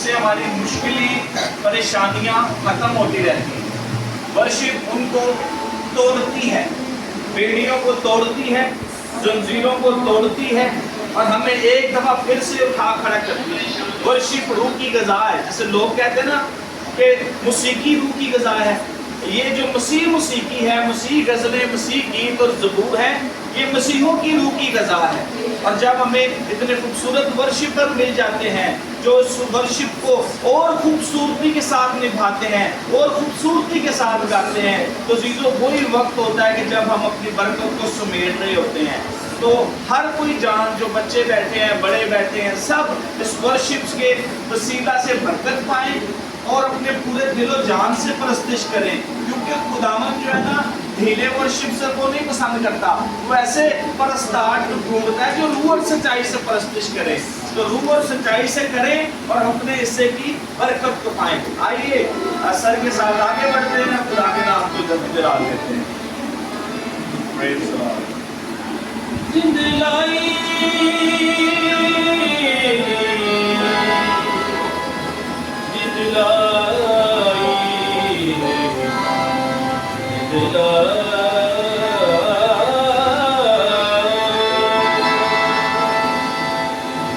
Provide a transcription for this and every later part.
سے ہماری مشکلیں پریشانیاں ختم ہوتی رہتی ہیں. ورشپ ان کو توڑتی ہے، بیڑیوں کو توڑتی ہے، زنجیروں کو توڑتی ہے اور ہمیں ایک دفعہ پھر سے اٹھا کھڑا کرتی ہے. ورشپ روح کی غذا ہے. جیسے لوگ کہتے ہیں نا کہ موسیقی روح کی غذا ہے. یہ جو مسیح موسیقی ہے، مسیح غزلیں، مسیح گیت اور زبور ہے، یہ مسیحوں کی روح کی غذا ہے. اور جب ہمیں اتنے خوبصورت ورشپر مل جاتے ہیں جو اس ورشپ کو اور خوبصورتی کے ساتھ نبھاتے ہیں اور خوبصورتی کے ساتھ گاتے ہیں، تو عزیزو وہی وقت ہوتا ہے کہ جب ہم اپنی برکت کو سمیٹ رہے ہوتے ہیں. تو ہر کوئی جان، جو بچے بیٹھے ہیں، بڑے بیٹھے ہیں، سب اس ورشپ کے وسیلہ سے برکت پائیں اور اپنے پورے دل و جان سے پرستش کریں. کیونکہ خداوند جو ہے نا ڈھیلے ورشپر کو نہیں پسند کرتا، وہ ایسے پرستار ڈھونڈتا ہے جو روح اور سچائی سے پرستش کرے. تو روح اور سچائی سے کریں اور اپنے حصے کی برکت کو پائیں. آئیے سر کے ساتھ آگے بڑھتے ہیں، خدا کے نام کو جلال دیتے ہیں. Praise the Lord. زند لائی زند لائی زند لائی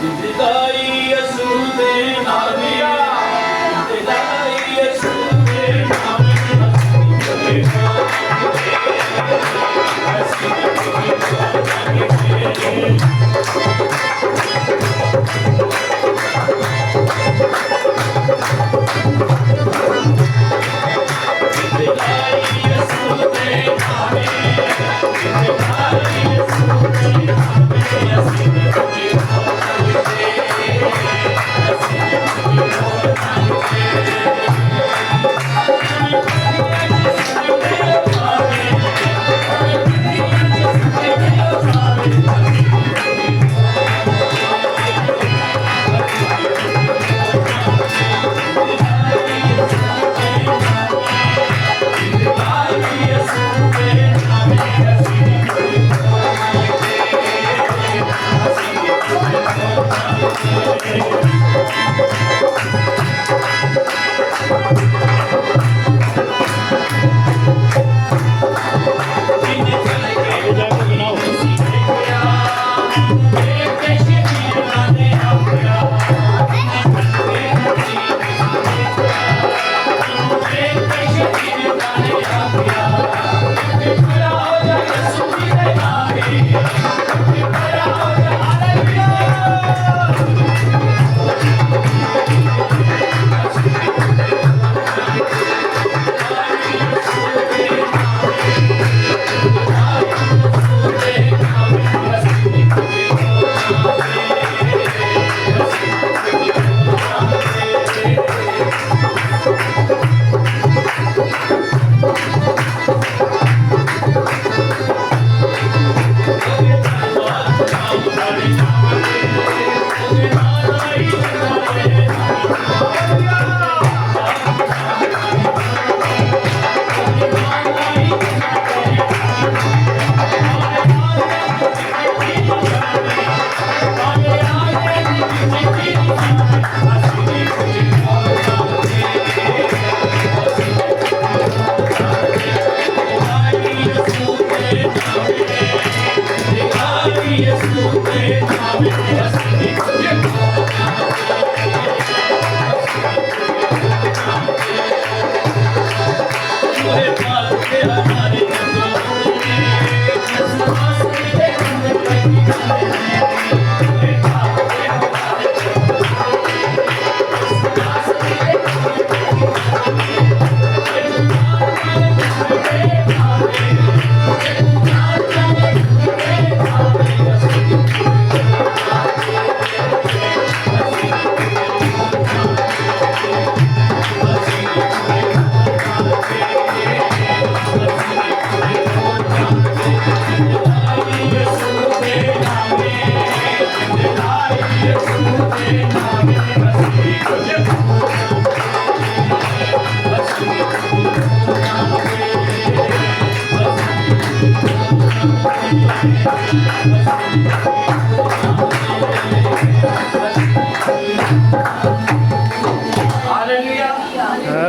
زند لائی یسوع نے نام لیا، زند لائی یسوع نے نام لیا.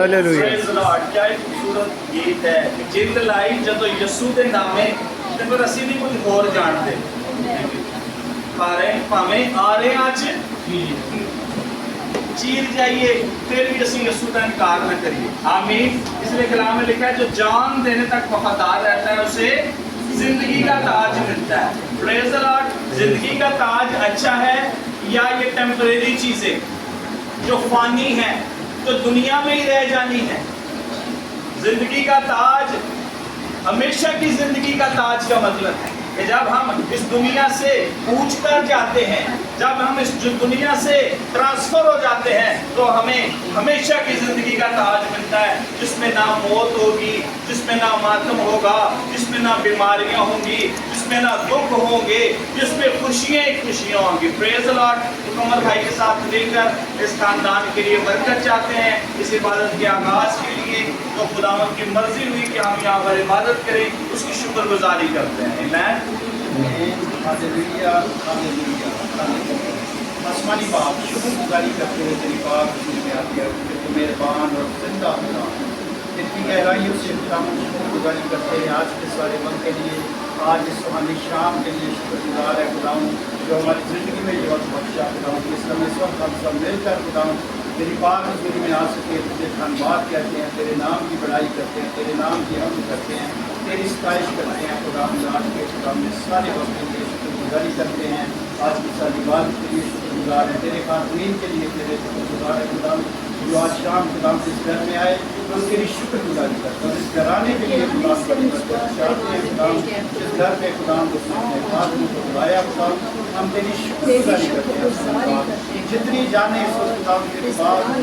Hallelujah Praise the Lord. क्या एक खूबसूरत गीत है कि जिंद लाई जदों यसू दे नामे ते फिर ਅਸੀਂ ਨਹੀਂ ਕੁਝ ਹੋਰ ਜਾਣਦੇ ਭਾਵੇਂ ਆ ਰਹੇ ਅੱਜ चीर जाइए फिर भी ਅਸੀਂ यसू का इनकार न करिए आमीन इसलिए कलाम में लिखा है जो जान देने तक वफादार रहता है उसे जिंदगी का ताज मिलता है प्रेज द लॉर्ड जिंदगी का ताज अच्छा है या ये टेम्परेरी चीजें जो फानी है जो दुनिया में ही रह जानी है जिंदगी का ताज हमेशा की जिंदगी का ताज का मतलब है कि जब हम इस दुनिया से कूच कर जाते हैं जब हम इस दुनिया से ट्रांसफर हो जाते हैं तो हमें हमेशा की जिंदगी का ताज मिलता है जिसमें ना मौत होगी जिसमें ना मातम होगा जिसमें ना बीमारियां होंगी जिसमें ना दुख होंगे जिसमें खुशियां ही खुशियां होंगी प्रेज द लॉर्ड तो कमर भाई के साथ मिलकर इस खानदान के लिए बरकत चाहते हैं इस इबादत के आगाज के लिए तो खुदावंद की मर्जी हुई कि हम यहाँ पर इबादत करें उसकी शुक्रगुजारी करते हैं आमीन हालेलुया हालेलुया हालेलुया आसमानी बाप शुक्रगुजारी करते हुए तेरी पाक में आती है कि तू मेहरबान और जिंदा खुदा इतनी गहराइयों से हम शुक्रगुजारी करते हैं आज के सारे वक्त के लिए आज इस सुहानी शाम के लिए शुक्रगुजार है खुदाऊँ जो हमारी ज़िंदगी में जो बख्शा खुदाऊँ इस समय इस वक्त हम सब मिलकर खुदाऊँ तेरी पाक हज़ूरी में आ सके तुझे धन्यवाद कहते हैं तेरे नाम की बड़ाई करते हैं तेरे नाम की हम करते हैं तेरी सताइश करते हैं खुदाम आज के खुदाम में सारे वक्त के लिए शुक्रगुजारी करते हैं आज की सारी बात के लिए शुक्रगुजार है तेरे खातमीन के लिए तेरे शुक्रगुजार है खुदाम जो आज शाम खुदाम से इस घर में आए हम तेरी शुक्रगुजारी करते हैं इस घराने के लिए खुदाम बड़ी बरकत चाहते हैं खुदाम इस घर में खुदाम को अपने आदमी को बुलाया खुदाम हम तेरी शुक्रगुजारी करते हैं जितनी जाने इस खुदाम तेरे बात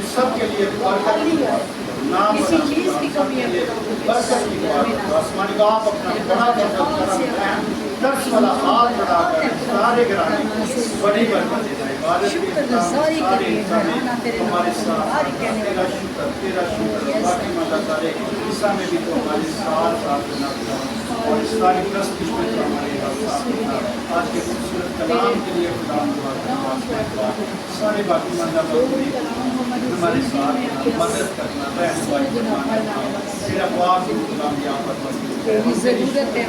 सब के लिए बरकत की बात नाम किसी चीज की कमी है बरकत की बात आसमानी बाप अपना बड़ा बड़ा करम दर्श वाला हाथ बढ़ाकर सारे घराने बड़ी बरकत दे रहे सारे हमारे साथ तेरा शुक्र बाकी माता सारे ईसा में भी तो हमारे साथ साथ देना और इस सारी प्रस्तुति में तो हमारे साथ आज के खूबसूरत कलाम के लिए खुदा सारे बाकी माता हमारे साथ मदद करना रहनुमाई तेरा पाक खुदा यहाँ पर मौजूद ज़रूरत है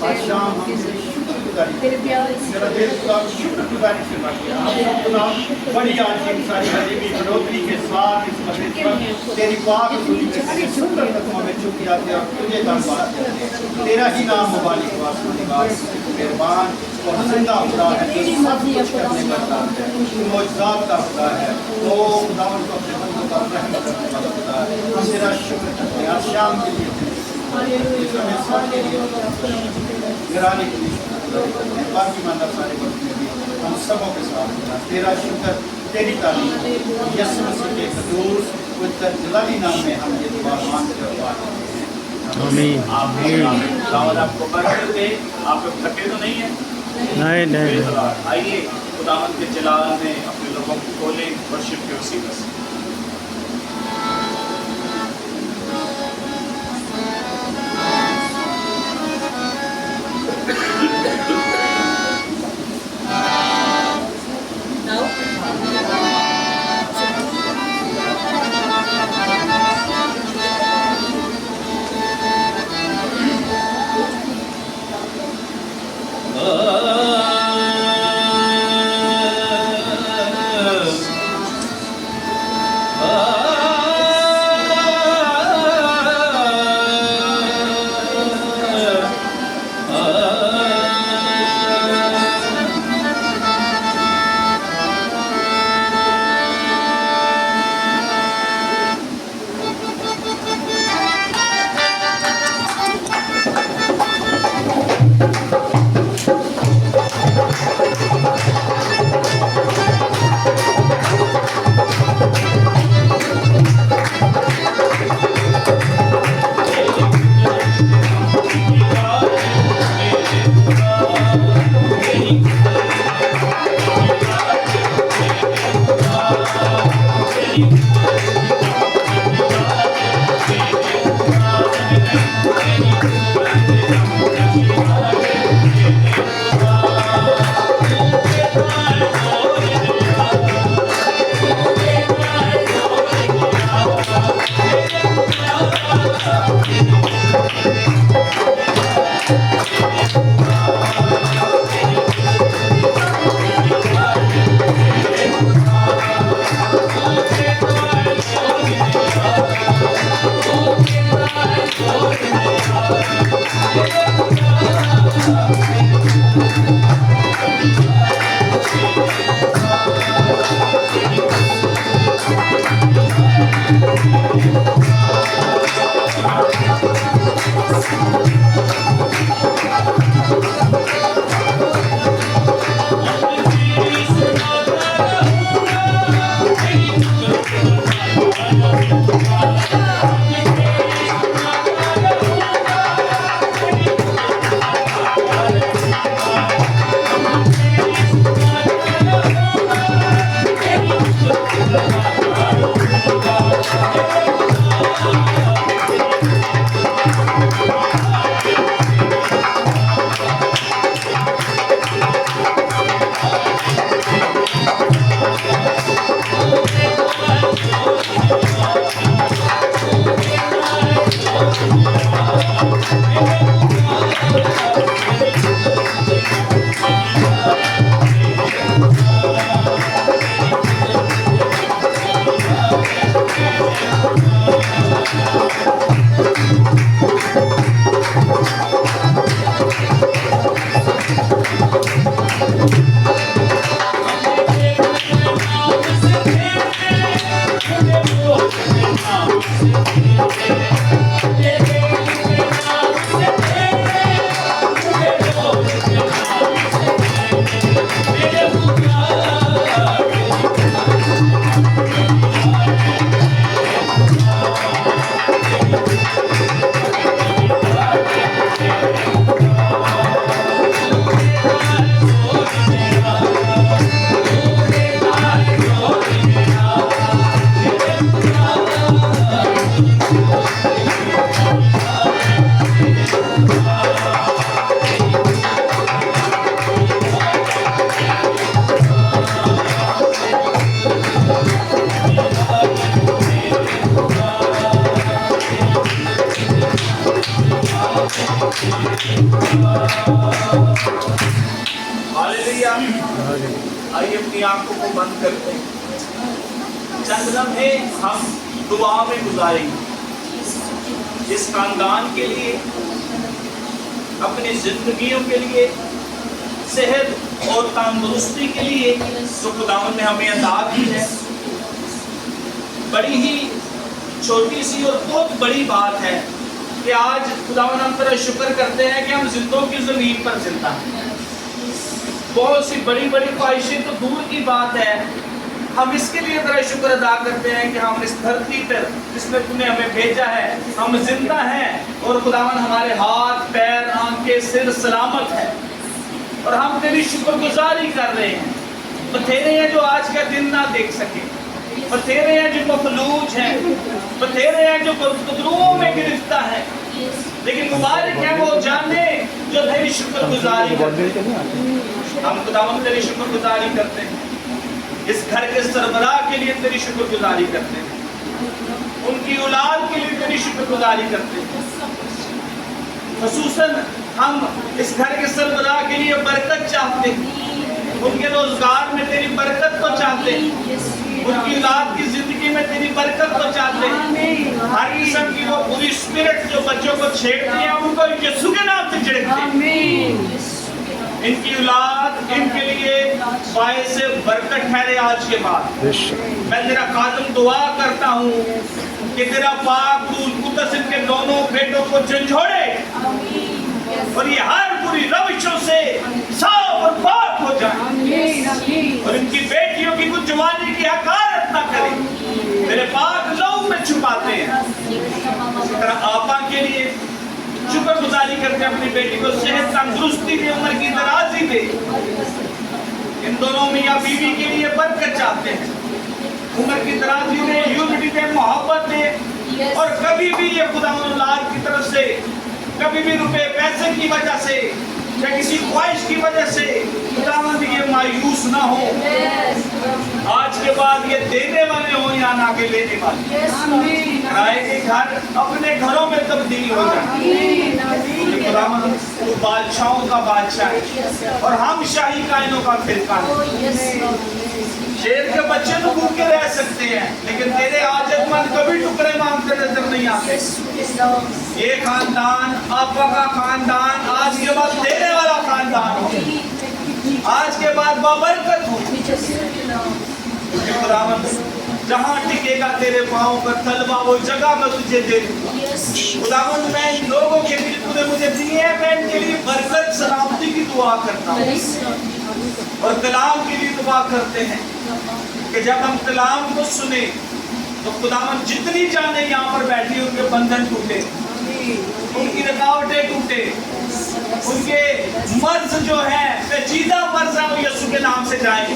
आज शाम हम शुक्रगुजारी तेरे प्यार मेरा दिल खुदा शुक्रगुजारी से भर गया आप खुदा बड़ी आज की सारी हजीबी बढ़ोतरी के साथ इस मस्जिद पर तेरी पाक हज़ूरी में तेरे सुंदर कदमों में झुक आते और तुझे धन्यवाद करते हैं तेरा ही नाम मुबारक हो आसमानी बाप मेहरबान और जिंदा खुदा है जो सब कुछ करने का खुदा है तू मौजूद का खुदा है ओ खुदा उनको अपने बंदों का रहमत करने वाला खुदा है हम तेरा शुक्र करते हैं आज शाम के लिए इस समय सब के लिए गिराने के लिए बाकी माता सारे वक्त में भी हम सबों के साथ तेरा शुक्र तेरी तारीफ यीशु मसीह के कदूस पवित्र जलाली नाम में हम ये दुआ मांगते और बात करते हैं आमीन आमीन खुदावंद आपको बरकत दे आप लोग थके तो नहीं है नहीं नहीं आइए खुदावंद के जलाल में अपने लोगों को खोले वर्शिप के वसीले से हालेलुया। आइए अपनी आंखों को बंद करते हैं, चंद लम्हे हम दुआ में गुजारेंगे इस खानदान के लिए, अपनी जिंदगियों के लिए, सेहत और तंदुरुस्ती के लिए जो खुदावंद ने हमें अता की है। बड़ी ही छोटी सी और बहुत बड़ी बात है कि आज खुदावंद हम तेरा शुक्र करते हैं कि हम जिंदों की जमीन पर जिंदा हैं। बहुत सी बड़ी बड़ी ख्वाहिशें तो दूर की बात है, हम इसके लिए तेरा शुक्र अदा करते हैं कि हम इस धरती पर जिसमें तूने हमें भेजा है हम जिंदा हैं, और खुदावन हमारे हाथ पैर आंखें सिर सलामत है और हम तेरी शुक्रगुजारी कर रहे हैं। बथेरे हैं जो आज का दिन ना देख सके, बथेरे हैं जो मफलूज हैं, बथेरे हैं जो गुदरुओं में गिरफ्तार है, लेकिन मुबारक है वो जाने जो तेरी शुक्रगुजारी करते हैं। हम खुदावन तेरी शुक्रगुजारी करते हैं, इस घर के सरबराह के लिए तेरी शुक्रगुजारी करते हैं, उनकी औलाद के लिए तेरी शुक्रगुजारी करते हैं। ख़ुसूसन हम इस घर के सरबराह के लिए बरकत चाहते हैं, उनके रोजगार में तेरी बरकत को चाहते हैं, उनकी औलाद की जिंदगी में तेरी बरकत को चाहते हैं। हर किस्म की वो बुरी स्पिरिट जो बच्चों को छेड़ती है उनको यीशु के नाम से छिड़कते हैं। इनकी औलाद इनके लिए बायस बरकत ठहरे। आज के बाद मैं तेरा खातम दुआ करता हूँ कि तेरा पाक दूध कुदस इनके दोनों बेटों को झंझोड़े और ये हर बुरी रविशों से साफ और पाक हो जाए, और इनकी बेटियों की कुछ जवानी की हकारत ना करे, तेरे पाक लहू में छुपाते हैं। तेरा आपा के लिए शुक्रगुजारी करके अपनी बेटी को सेहत तंदुरुस्ती दे, उम्र की दराजी दे। इन दोनों मियां बीवी के लिए बरकत चाहते हैं, उम्र की दराजी दे, यूनिटी दे, मोहब्बत दे, और कभी भी ये खुदा औलाद की तरफ से कभी भी रुपए पैसे की वजह से या किसी ख्वाहिश की वजह से खुदावंद ये मायूस ना हो। आज के बाद ये देने वाले हो या ना के लेने वाले, किराए के घर अपने घरों में तब्दील हो जाए। खुदावंद तू बादशाहों का बादशाह है और हम शाही कायनों का फिरका है। शेर के बच्चे तो भूखे रह सकते हैं, लेकिन तेरे आजतमंद कभी टुकड़े मांगते नजर नहीं आते। ये खानदान आपा का खानदान आज के बाद तेरे वाला खानदान हो। आज के बाद बाबरकत हो। क्योंकि खुदावंद जहाँ टिकेगा तेरे पाँव का तलवा वो जगह मैं तुझे दे दूंगा। खुदावंद मैं इन लोगों के लिए तूने मुझे दिए हैं, मैं इनके लिए बरकत सलामती की दुआ करता हूँ। और कलाम के लिए दुआ करते हैं कि जब हम कलाम को सुने तो खुदावंद जितनी जाने यहाँ पर बैठी उनके बंधन टूटे, उनकी रुकावटें टूटे, उनके मर्ज जो है पेचीदा मर्ज है वो यीशु के नाम से जाए।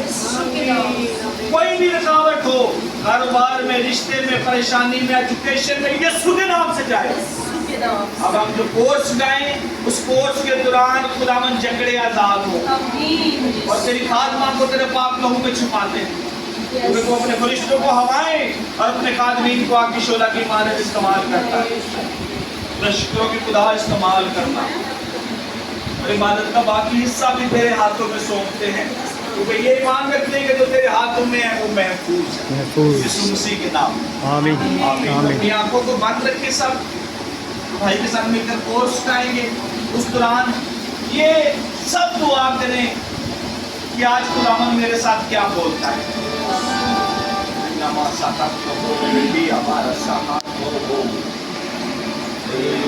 कोई भी रुकावट हो कारोबार में, रिश्ते में, परेशानी में, एजुकेशन में, यीशु के नाम से जाए। अब हम जो कोर्स गाएं उस कोर्स के दौरान खुदावंद जकड़े आजाद हो और तेरी खादमा को तेरे पाक लहू में छुपाते हैं। तो अपने फरिश्तों को हवाएं और अपने खादमीन को आग की शोला की मानद इस्तेमाल करता है। शुक्रों की खुदा इस्तेमाल करना और इबादत का बाकी हिस्सा भी तेरे हाथों में सौंपते हैं, क्योंकि ये ईमान रखते हैं कि जो तेरे हाथों में है वो महफूज है। यीशु मसीह के नाम आमीन आमीन। आमीन। अपनी आंखों को बंद रख के सब भाई के साथ मिलकर कोर्स गाएंगे। उस दौरान ये सब दुआ करें कि आज खुदावंद मेरे साथ क्या बोलता है। हमारा साथ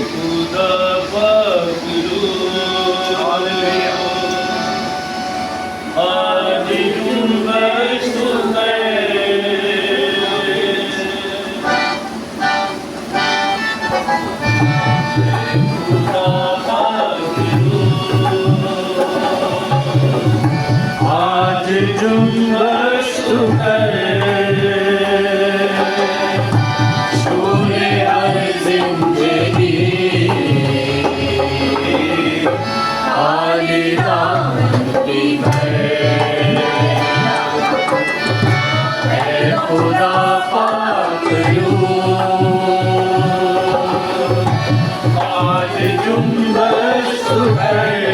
खुदा पकड़ो आज जुम्मन सुने खुदा पकड़ो आज जुम्मन सुने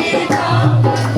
Hare Rama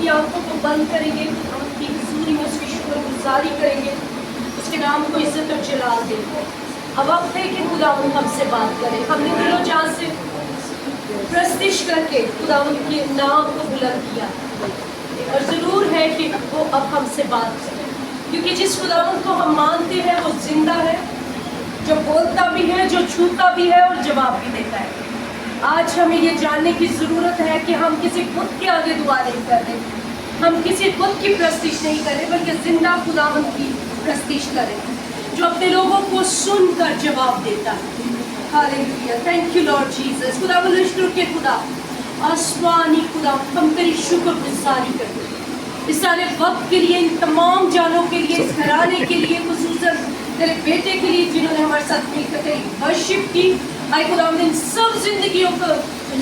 की आंखों को बंद करेंगे, खुदावंद की हुजूरी में उसकी शुक्रगुजारी करेंगे, उसके नाम को इज्जत और जलाल देंगे। अब वक्त है कि खुदावंद हमसे बात करें। हमने दिलो जान से प्रस्तिश करके खुदावंद के नाम को बुलंद किया और ज़रूर है कि वो अब हमसे बात करें, क्योंकि जिस खुदावंद को हम मानते हैं वो जिंदा है, जो बोलता भी है, जो छूता भी है और जवाब भी देता है। आज हमें ये जानने की ज़रूरत है कि हम किसी बुत के आगे दुआ नहीं कर रहे, हम किसी बुत की प्रस्तिश नहीं कर रहे, बल्कि जिंदा खुदावंद की प्रस्तिश करें जो अपने लोगों को सुनकर जवाब देता है। Hallelujah, thank you Lord Jesus. खुदावंद इश्क़ के खुदा, आसमानी खुदा, हम तेरी शुक्रगुजारी करते हैं इस सारे वक्त के लिए, इन तमाम जानों के लिए, इस घराने के लिए, खुसूसन तेरे बेटे के लिए जिन्होंने हमारे साथ मिलकर तेरी वर्शिप की। आए खुदावंद इन सब जिंदगियों को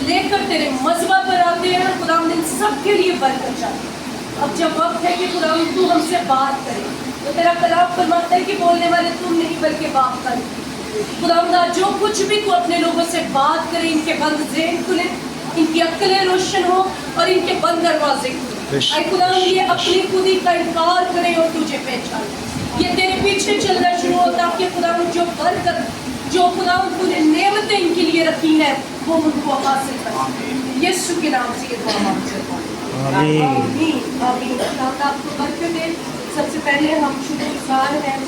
लेकर तेरे मज़बा पर आते हैं, खुदावंद इन सब के लिए बरकत चाहते हैं। अब जब वक्त है कि खुदावंद तू हमसे बात करे, तो तेरा कलाम फरमाता है कि बोलने वाले तुम नहीं बल्कि बाप का। खुदावंद आज जो कुछ भी तू अपने लोगों से बात करे, इनके बंद ज़हन खुले, इनकी अक्लें रोशन हो और इनके बंद दरवाजे खुले। आए खुदावंद ये अपनी खुदी का इनकार करें और तुझे पहचाने, ये तेरे पीछे चलना शुरू हो, ताकि खुदावंद जो बरकत, जो खुदावंद तूने नेमतें इनके लिए रखी है वो उनको हासिल कर। यीशु के नाम से ये दुआ मांगते हैं, आमीन आमीन। खुदावंद आपको बरकत दे। सबसे पहले हम शुक्रगुजार हैं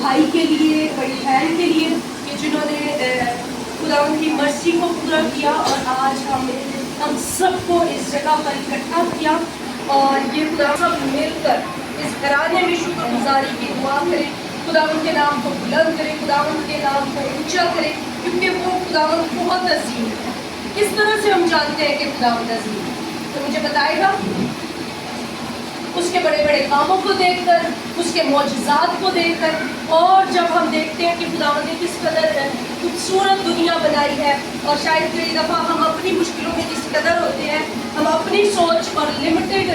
भाई के लिए, बड़ी बहन के लिए कि जिन्होंने खुदावंद की मर्जी को पूरा किया और आज हम सबको इस जगह पर इकट्ठा किया और ये खुदा सब मिलकर इस घराने में शुक्रगुजारी की दुआ करें, खुदावंद के नाम को बुलंद करें, खुदावंद के नाम को ऊंचा करें, क्योंकि वो खुदावंद बहुत अजीम है। किस तरह से हम जानते हैं कि खुदावंद अजीम है? तो मुझे बताएगा। उसके बड़े बड़े कामों को देखकर, उसके मौजज़ात को देखकर, और जब हम देखते हैं कि खुदावंद ने किस कदर खूबसूरत दुनिया बनाई है, और शायद कई दफ़ा हम अपनी मुश्किलों में जिस कदर होते हैं, हम अपनी सोच और लिमिटेड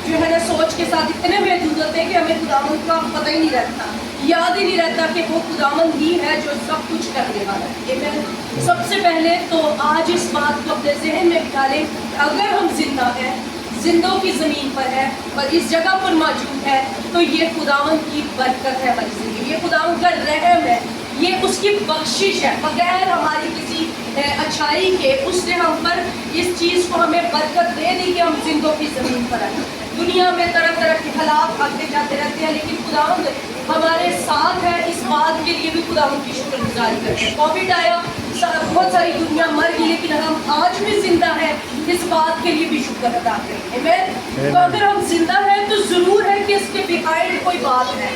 जो है ना सोच के साथ इतने महदूद होते हैं कि हमें खुदावंद का पता ही नहीं रहता, याद ही नहीं रहता कि वो खुदावंद ही है जो सब कुछ करने वाला है। ये मैं सबसे पहले तो आज इस बात को अपने जहन में बिठा लें, अगर हम जिंदा हैं, जिंदों की ज़मीन पर है और इस जगह पर मौजूद है, तो ये खुदावंद की बरकत है हमारी ज़िंदगी, ये खुदावंद का रहम है, ये उसकी बख्शिश है। बगैर हमारी किसी अच्छाई के उसने हम पर इस चीज़ को हमें बरकत दे दी कि हम जिंदों की ज़मीन पर आए। दुनिया में तरह तरह के हालात आते जाते रहते हैं, लेकिन खुदावंद हमारे साथ है। इस बात के लिए भी खुदावंद की शुक्रगुजारी करते हैं। कोविड आया, बहुत सारी दुनिया मर गई, लेकिन हम आज भी जिंदा हैं, इस बात के लिए भी शुक्र अदा करें। आमीन। तो अगर हम जिंदा हैं तो ज़रूर है कि इसके बिहाइंड कोई बात है।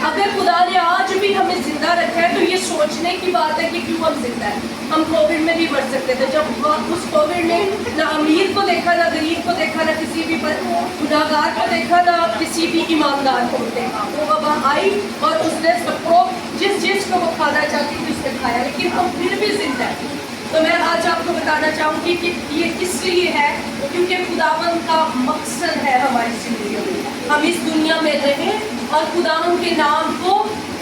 अगर खुदा ने आज भी हमें जिंदा रखा है तो ये सोचने की बात है कि क्यों हम जिंदा हैं। हम कोविड में भी मर सकते थे, जब उस कोविड में ना अमीर को देखा, ना गरीब को देखा, ना किसी भी गुनाहगार को देखा, ना किसी भी ईमानदार को देखा। वो वबा आई और उसने सबको जिस को वो खाना चाहती थी उसने खाया, लेकिन हम फिर भी जिंदा हैं। तो मैं आज आपको बताना चाहूँगी कि ये इसलिए है क्योंकि खुदावंद का मकसद है हमारी ज़िंदगी में हम इस दुनिया में रहें और खुदावंद के नाम को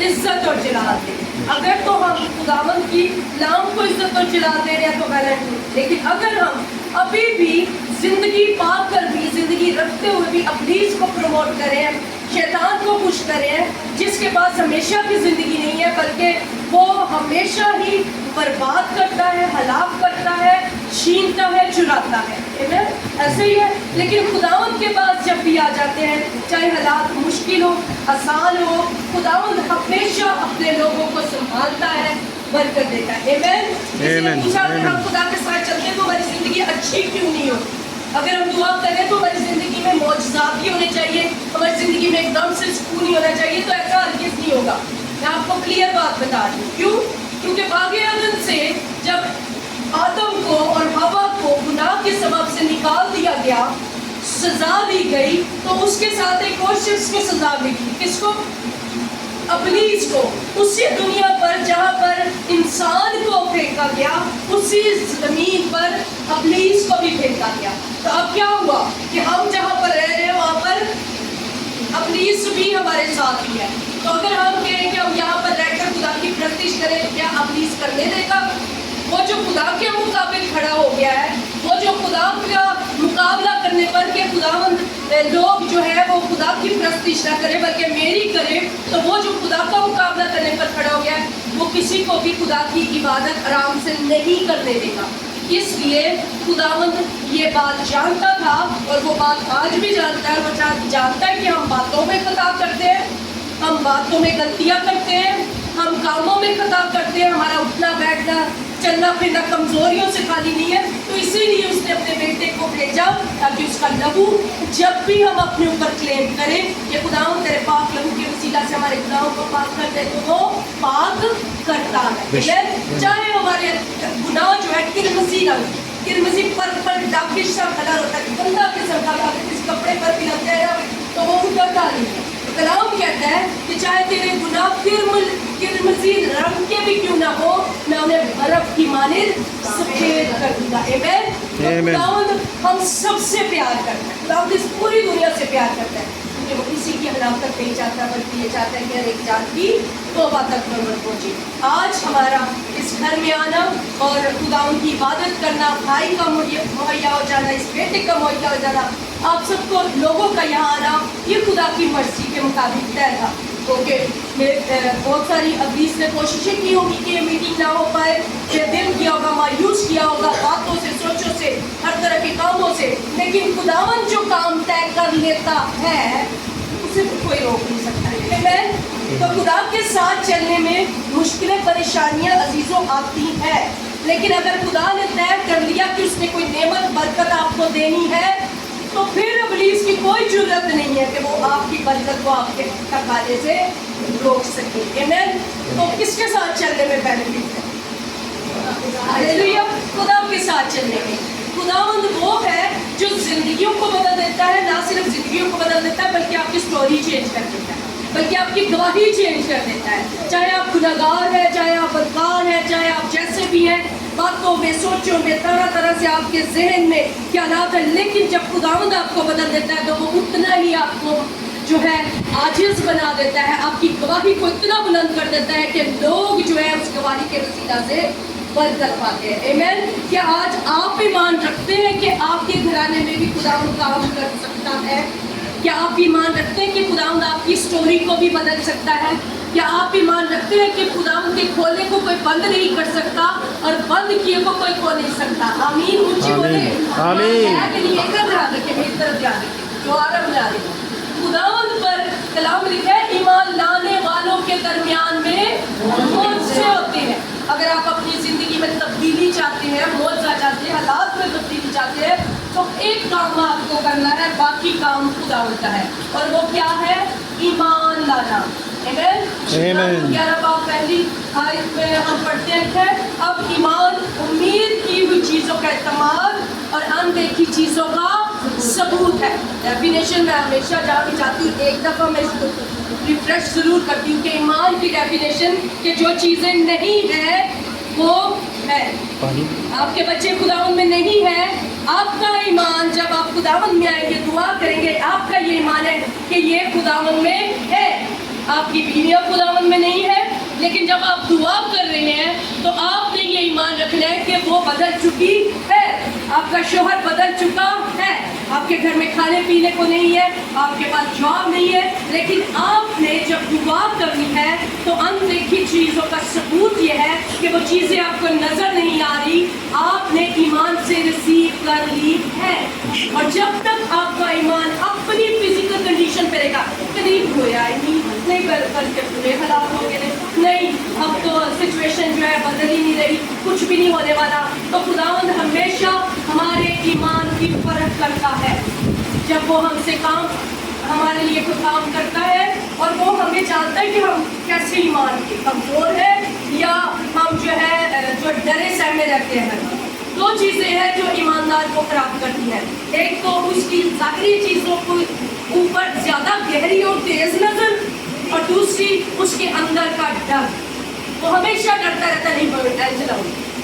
इज्जत और जलाल दें। अगर तो हम खुदावंद की नाम को इज्जत और जलाल दे रहे हैं तो गलत नहीं, लेकिन अगर हम अभी भी ज़िंदगी पाकर भी, ज़िंदगी रखते हुए भी अब्लीस को प्रमोट करें, शैतान को खुश करें, जिसके पास हमेशा की ज़िंदगी नहीं है, बल्कि वो हमेशा ही बर्बाद करता है, हलाक करता है, छीनता है, चुराता है। ऐसे ही है। लेकिन खुदावंद के पास जब भी आ जाते हैं, चाहे हालात मुश्किल हो, आसान हो, खुदावंद हमेशा अपने लोगों को संभालता है, बरकत देता है। आमीन। हम खुदा के साथ चलते हैं तो हमारी ज़िंदगी अच्छी क्यों नहीं होती? अगर हम दुआ करें तो हमारी ज़िंदगी में मौजज़ात भी होने चाहिए, हमारी ज़िंदगी में एकदम से सुकून ही होना चाहिए, तो ऐसा हरगिज़ नहीं होगा। मैं आपको क्लियर बात बता दूँ। क्यों? क्योंकि बाग़े अदन से जब आदम को और हवा को गुनाह के सबब से निकाल दिया गया, सज़ा दी गई, तो उसके साथ एक और शख्स को सज़ा मिली। किसको? अब्लीस को। उसी दुनिया पर जहाँ पर इंसान को फेंका गया, उसी ज़मीन पर अब्लीस को भी फेंका गया। तो अब क्या हुआ कि हम जहाँ पर रह रहे हैं वहाँ पर अब्लीस भी हमारे साथ ही है। तो अगर हम कहें कि हम यहाँ पर रहकर खुदा की प्रतिष्ठा करें, क्या अब्लीस करने देगा? वो जो खुदा के मुकाबले खड़ा हो गया है, वो जो खुदा का मुकाबला करने पर के खुदावंद लोग जो है वो खुदा की प्रस्तिश ना करें बल्कि मेरी करें, तो वो जो खुदा का मुकाबला करने पर खड़ा हो गया है वो किसी को भी खुदा की इबादत आराम से नहीं करने देगा। इसलिए खुदावंद ये बात जानता था और वो बात आज भी जानता है। वो जानता है कि हम बातों में खता करते हैं, हम बातों में गलतियाँ करते हैं, हम कामों में खता करते हैं, हमारा उठना बैठना चलना फिरना कमजोरियों से खाली नहीं है। तो इसीलिए उसने अपने बेटे को भेजा ताकि उसका लहू जब भी हम अपने ऊपर क्लेम करें कि खुदावंद तेरे पाक लहू के वसीला से हमारे गुनाहों को पाक कर दे, तो वो पाक करता है। चाहे हमारे गुनाह जो है किरमसी ना हो, किरमसी पर डाकिश सा कलर होता है, गंदा किस्म का अगर किसी कपड़े पर भी लग जाएगा तो वो उतरता नहीं है। तो कलाम कहता है कि चाहे तेरे गुनाह किरमसी रंग के भी क्यों ना हो, मैं उन्हें बर्फ की मानिंद सफेद कर दूंगा। आमीन। तो खुदावंद हम सबसे प्यार करता है, खुदावंद इस पूरी दुनिया से प्यार करता है, क्योंकि वो किसी की हलाकत नहीं चाहता बल्कि ये चाहता है कि हर एक जात की तौबा तक नौबत पहुंचे। आज हमारा इस घर में आना और खुदावंद की इबादत करना, भाई का मुहैया हो जाना, इस बेटे का मुहैया हो जाना, आप सबको लोगों का यहाँ आना, ये खुदा की मर्जी के मुताबिक तय था। ओके, बहुत सारी अबलीस ने कोशिशें की होगी कि ये मीटिंग ना हो पाए, ये दिल किया होगा, मायूस किया होगा बातों से, सोचों से, हर तरह के कामों से, लेकिन खुदावन जो काम तय कर लेता है उसे कोई रोक नहीं सकता है। तो खुदा के साथ चलने में मुश्किलें परेशानियां अजीजों आती है, लेकिन अगर खुदा ने तय कर लिया कि उसने कोई नेमत बरकत आपको देनी है तो फिर इब्लीस की कोई जरूरत नहीं है कि वो आपकी बरकत को आपके खाने से रोक सके। आमीन। तो किसके साथ चलने में बेनिफिट है? हालेलुया। खुदा के साथ चलने में खुदावंद वो है जो जिंदगियों को बदल देता है, ना सिर्फ जिंदगियों को बदल देता है बल्कि आपकी स्टोरी चेंज कर देता है, बल्कि आपकी गवाही चेंज कर देता है। चाहे आप गुनहगार हैं, चाहे आप बदकार हैं, चाहे आप जैसे भी हैं, बातों में सोचों में तरह तरह से आपके जहन में क्या हालात है, लेकिन जब खुदावंद आपको बदल देता है तो वो उतना ही आपको जो है आजिज बना देता है, आपकी गवाही को इतना बुलंद कर देता है कि लोग जो है उस गवाही के वसीला से बरकत पाते हैं। आमीन। क्या आज आप ईमान रखते हैं कि आपके घराने में भी खुदावंद काम कर सकता है? क्या आप ईमान रखते हैं कि खुदावंद आपकी स्टोरी को भी बदल सकता है? क्या आप ईमान रखते हैं कि खुदावंद के खोले को कोई बंद नहीं कर सकता और बंद किए को कोई खोल नहीं सकता? आमीन। ऊंची बोले आमीन। एक ध्यान रखें, मेरी तरफ ध्यान रखें, जो आरम ला रही है। खुदावंद पर कलाम लिखा है ईमान लाने वालों के दरमियान में मौजज़े होते हैं। अगर आप अपनी जिंदगी में तब्दीली चाहते हैं, मौजज़ा चाहते हैं, हालात में तब्दीली चाहते हैं, तो एक काम आपको करना है, बाकी काम खुदावंद का है, और वो क्या है? ईमान लाना। आमीन। 11 बाब पहली आयत में हम पढ़ते हैं, अब ईमान उम्मीद की हुई चीज़ों का इत्मीनान और अनदेखी चीज़ों का सबूत है। डेफिनेशन मैं हमेशा जहाँ भी जाती हूँ एक दफ़ा मैं इसको रिफ्रेश ज़रूर करती हूँ कि ईमान की डेफिनेशन कि जो चीज़ें नहीं है वो है। आपके बच्चे खुदावंद में नहीं है, आपका ईमान जब आप खुदावंद में आएंगे, दुआ करेंगे, आपका ये ईमान है कि ये खुदावंद में है। आपकी बीवियाँ खुदावंद में नहीं है, लेकिन जब आप दुआ कर रहे हैं तो आपने ये ईमान रखना है कि वो बदल चुकी है, आपका शोहर बदल चुका है, आपके घर में खाने पीने को नहीं है, आपके पास जॉब नहीं है, लेकिन आपने जब दुआ करनी है तो अनदेखी चीज़ों का सबूत ये है कि वो चीज़ें आपको नज़र नहीं आ रही, आपने ईमान से रिसीव कर ली है। और जब तक आपका ईमान अपनी फिजिकल कंडीशन पे रहेगा, करीब होया नहीं कल के पूरे हालात हो गए, नहीं अब तो सिचुएशन जो है बदल ही नहीं रही, कुछ भी नहीं होने वाला, तो खुदावंद हमेशा हमारे ईमान की परख करता है। जब वो हमसे काम हमारे लिए कोई काम करता है और वो हमें जानता है कि हम कैसे ईमान के कमज़ोर हैं या हम जो है जो डरे सहमे रहते हैं। दो चीज़ें हैं जो ईमानदार को खराब करती हैं, एक तो उसकी ज़ाहिरी चीज़ों को ऊपर ज़्यादा गहरी और तेज़ नज़र, और दूसरी उसके अंदर का डर। वो हमेशा डरता रहता,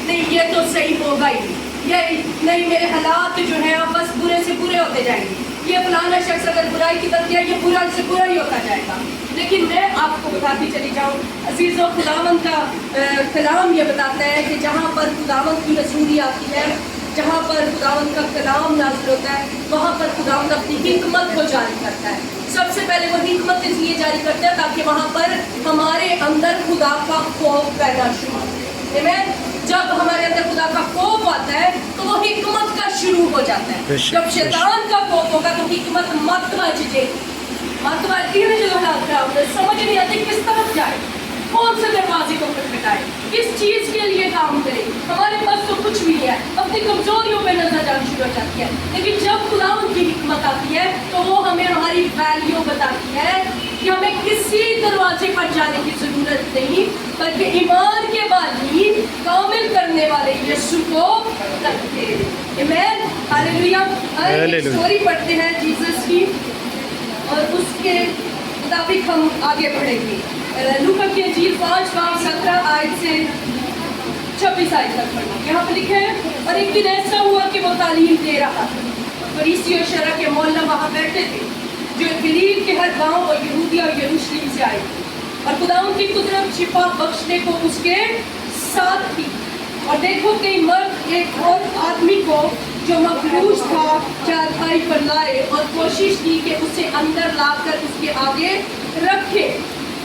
नहीं ये तो सही होगा ही, ये नहीं मेरे हालात जो हैं बस बुरे से बुरे होते जाएंगे, ये फलाना शख्स अगर बुराई की तरफ गया ये बुरा से बुरा ही होता जाएगा। लेकिन मैं आपको बताती चली जाऊँ अजीज़ और खुदावंद का कलाम ये बताता है कि जहाँ पर खुदावंद की रसूली आती है जहाँ पर खुदावंद का कलाम नाज़िल होता है वहाँ पर खुदावंद अपनी हिकमत को जारी करता है। सबसे पहले वो हिकमत इसलिए जारी करता है ताकि वहाँ पर हमारे अंदर खुदा का खौफ पैदा शुरू हो। आमीन। जब हमारे अंदर खुदा का खौफ आता है तो वो हिकमत का शुरू हो जाता है। जब शैतान का खौफ होगा तो हिकमत मत बचेगी, मत बचती है। जो हालात खराब है, समझ नहीं आती किस तरफ जाए, कौन से दरवाजे को खटखटाए, किस चीज़ के लिए काम करे। हमारे पास तो कुछ भी है, अपनी कमजोरियों पे नजर जानी शुरू हो जाती है। लेकिन जब खुदा की हिकमत आती है तो वो हमें हमारी वैल्यू बताती है कि हमें किसी दरवाजे पर जाने की जरूरत नहीं, बल्कि ईमान के बानी कामिल करने वाले यीशु को तकते हैं। आमीन। हालेलुया। हालेलुया। स्टोरी पढ़ते हैं जीसस की और उसके मुताबिक हम आगे बढ़ेंगे। लूका की इंजील 5:17 आयत से 26 आयत तक पढ़ेंगे। यहाँ पर लिखे हैं, और एक दिन ऐसा हुआ कि वो तालीम दे रहा था। फरीसी और शरह के मौलवी वहाँ बैठे थे जो गलील के हर गांव और यहूदिया और यरूशलेम से आए थे, और खुदावंद की कुदरत शिफा बख्शने को उसके साथ थी। और देखो कई मर्द एक और आदमी को जो मखलूज था चारपाई पर लाए और कोशिश की कि उसे अंदर लाकर उसके आगे रखे।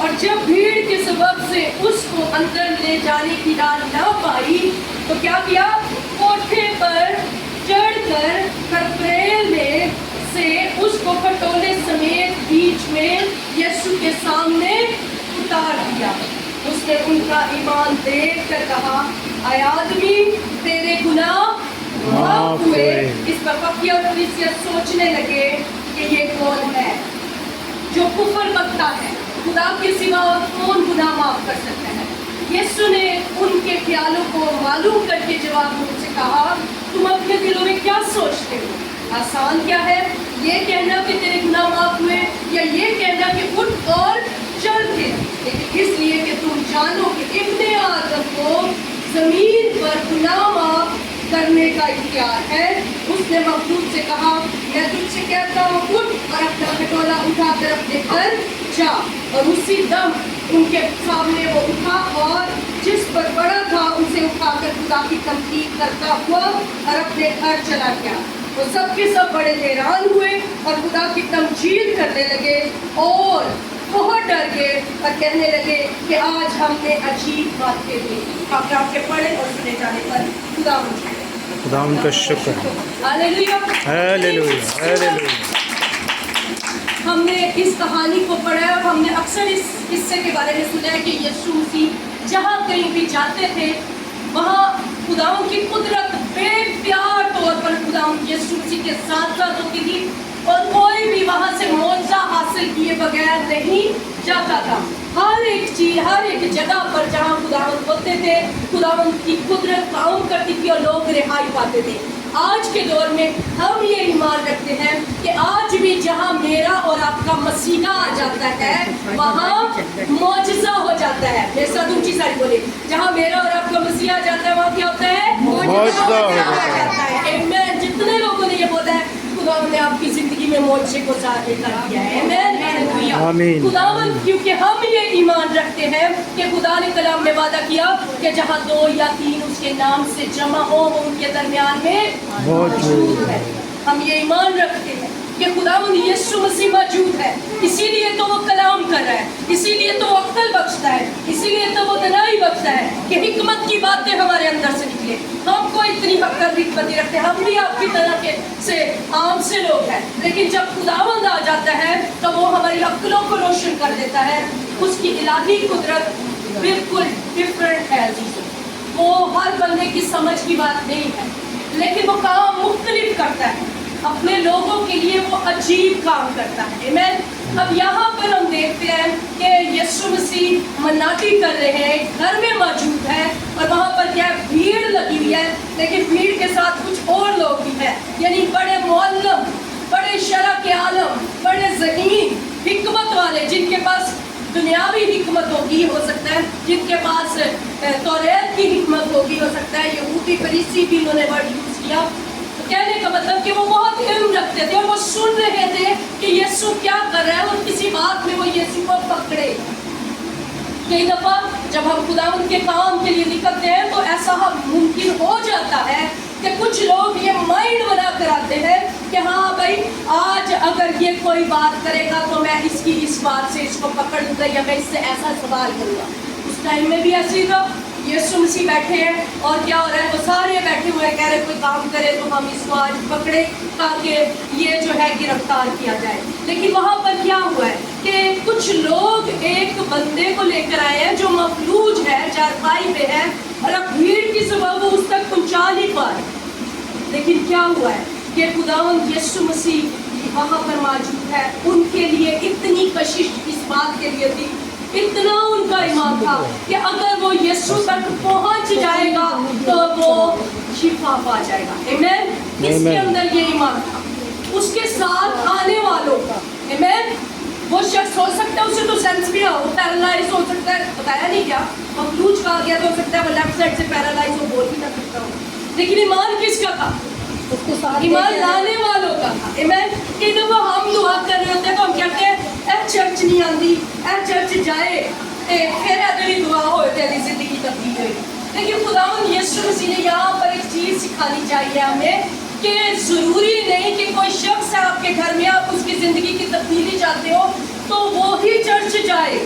और जब भीड़ के सबब से उसको अंदर ले जाने की राह न पाई तो क्या किया, कोठे पर चढ़कर खरपरेल में से उसको खटोले समेत बीच में यीशु के सामने उतार दिया। उसने उनका ईमान देख कर कहा, आय आदमी तेरे गुनाह माफ हुए। इस पर फकीह और फरीसी सोचने लगे कि ये कौन है जो कुफर बकता है, खुदा के सिवा और कौन गुनाह माफ कर सकता है। यीशु ने उनके ख्यालों को मालूम करके जवाब में उनसे कहा, तुम अपने दिलों में क्या सोचते हो? आसान क्या है, ये कहना कि तेरे गुनाह माफ हुए, या ये कहना कि उठ और चल फिर? लेकिन इसलिए कि तुम जानो कि इब्ने आदम को जमीन पर गुनाह माफ करने का इख्तियार है। उसने मखलूक से कहा, मैं तुझसे कहता हूँ, उठ और अपना खटोला उठाकर अपने घर जा। और उसी दम उनके सामने वो उठा और जिस पर पड़ा था उसे उठाकर खुदा की तमकीद करता हुआ और अपने घर चला गया। वो सब के सब बड़े हैरान हुए और खुदा की तमजीद करने लगे और बहुत डर गए और कहने लगे कि आज हमने अजीब बातें दी। आपके पढ़े और सुने जाने पर खुदा उनका शुक्र। हालेलुया। हालेलुया। हालेलुया। हमने इस कहानी को पढ़ा और हमने अक्सर इस किस्से के बारे में सुना है कि यीशु मसीह जहाँ कहीं भी जाते थे वहाँ खुदाओं की कुदरत बेप्यार तौर पर खुदाओं यीशु मसीह के साथ साथ होती थी और कोई भी वहाँ से मौजज़ा हासिल किए बगैर नहीं जाता था। हर एक चीज़, हर एक जगह पर जहाँ खुदावंद होते थे, खुदावंद की कुदरत काम करती थी और लोग रिहाई पाते थे। आज के दौर में हम ये ईमान रखते हैं कि आज भी जहाँ मेरा और आपका मसीहा आ जाता है वहाँ मौजज़ा हो जाता है। मेरे साथ ऊंची सारी बोले, जहाँ मेरा और आपका मसीहा आ जाता है वहाँ क्या होता है? मौजज़ा हो जाता है। आमीन। जितने लोगों ने ये बोला है खुदावंद ने आपकी जिंदगी में मौजज़े को ज़ाहिर कर दिया है। आमीन। खुदावंद, क्योंकि हम ये ईमान रखते हैं कि खुदा ने कलाम में वादा किया कि जहाँ 2 या 3 उसके नाम से जमा हो वो उनके दरमियान में मौजूद है। हम ये ईमान रखते हैं कि खुदावंद यीशु मसीह मौजूद है, इसीलिए तो वो कलाम कर रहा है, इसीलिए तो वो अक्ल बख्शता है, इसीलिए तो वो दनाई बख्शता है कि हिकमत की बातें हमारे अंदर से निकले। हमको इतनी अक्ल हिकमती रखते हैं, हम भी आपकी तरह के से आम से लोग हैं, लेकिन जब खुदावंद आ जाता है तो वो हमारी अक्लों को रोशन कर देता है। उसकी इलाही कुदरत बिल्कुल डिफरेंट है अजीज़ों। वो हर बंदे की समझ की बात नहीं है, लेकिन वो काम मुख्तलिफ करता है, अपने लोगों के लिए वो अजीब काम करता है। आमीन। अब यहाँ पर हम देखते हैं कि यीशु मसीह मन्नाती कर रहे हैं, घर में मौजूद है और वहाँ पर क्या भीड़ लगी हुई है, लेकिन भीड़ के साथ कुछ और लोग भी हैं, यानी बड़े मुअल्लम, बड़े शरह के आलम, बड़े ज़हीन, हिकमत वाले, जिनके पास दुनियावी हिकमत होगी हो सकता है, जिनके पास तौरात की हिकमत होगी हो सकता है। यहूदी फरीसी भी उन्होंने वर्ड यूज़ किया। तो कहने का मतलब कि वो बहुत इल्म रखते थे और वो सुन रहे थे कि यीशु क्या कर रहा है और किसी बात में वो यीशु को पकड़े। कई दफ़ा जब हम खुदावंद के काम के लिए निकलते हैं तो ऐसा मुमकिन हो जाता है کہ کچھ لوگ یہ مائنڈ بنا کر آتے ہیں کہ ہاں بھائی آج اگر یہ کوئی بات کرے گا تو میں اس کی اس بات سے اس کو پکڑ لوں گا یا میں اس سے ایسا سوال کروں گا. اس ٹائم میں بھی ایسے ہی تھا. یسوع مسیح بیٹھے ہیں اور کیا ہو رہا ہے, وہ سارے بیٹھے ہوئے کہہ رہے کوئی کام کرے تو ہم اس کو آج پکڑے تاکہ یہ جو ہے گرفتار کیا جائے. لیکن وہاں پر کیا ہوا ہے کہ کچھ لوگ ایک بندے کو لے کر آئے ہیں جو مفلوج ہے, چارپائی پہ ہے, اور اب بھیڑ کی صبح وہ اس تک پہنچا نہیں پا رہے. لیکن کیا ہوا ہے کہ خداوند یسوع مسیح وہاں پر موجود ہے. ان کے لیے اتنی کشش اس بات کے لیے تھی, اتنا ان کا ایمان تھا کہ اگر وہ یسوع تک پہنچ جائے گا تو وہ شفا پا جائے گا. آمین. اس کے اندر یہ ایمان تھا. اس کے ساتھ آنے والوں کا, آمین, وہ شخص ہو سکتا ہے اسے تو سینس بھی ہو, پیرالائز ہو سکتا ہے, بتایا نہیں کیا, مفلوج کہا گیا تو ہو سکتا ہے وہ لیفٹ سائڈ سے پیرالائز ہو, بول بھی نہ سکتا ہو. لیکن ایمان کس کا تھا؟ ایمان لانے والوں کا تھا. آمین. کہ جب وہ ہم دعا کر رہے ہوتے ہیں تو ہم کہتے ہیں اے چرچ نہیں آندی, اے چرچ جائے پھر ادھری دعا ہوئے تیری زندگی تبدیل ہوئی. لیکن خداوند یسوع مسیح نے یہاں پر ایک چیز سکھانی چاہیے ہمیں کہ ضروری نہیں کہ کوئی شخص ہے آپ کے گھر میں, آپ اس کی زندگی کی تبدیلی چاہتے ہو تو وہی چرچ جائے.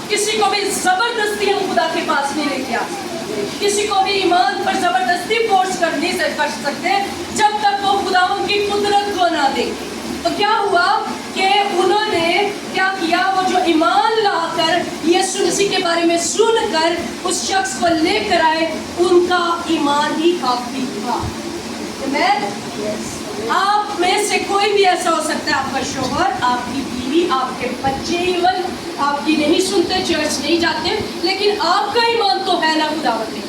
کسی کو بھی زبردستی ہم خدا کے پاس نہیں لے کے آ سکتے, کسی کو بھی ایمان پر زبردستی فورس کر نہیں کر سکتے جب تک وہ خداوند کی قدرت کو نہ دیکھے. تو کیا ہوا کہ انہوں نے کیا کیا, وہ جو ایمان لا کر یسوع مسیح کے بارے میں سن کر اس شخص کو لے کر آئے, ان کا ایمان ہی کافی تھا. آپ میں سے کوئی بھی ایسا ہو سکتا ہے, آپ کا شوہر, آپ کی بیوی, آپ کے بچے, ایون آپ کی نہیں سنتے, چرچ نہیں جاتے, لیکن آپ کا ایمان تو ہے نا خداوند میں,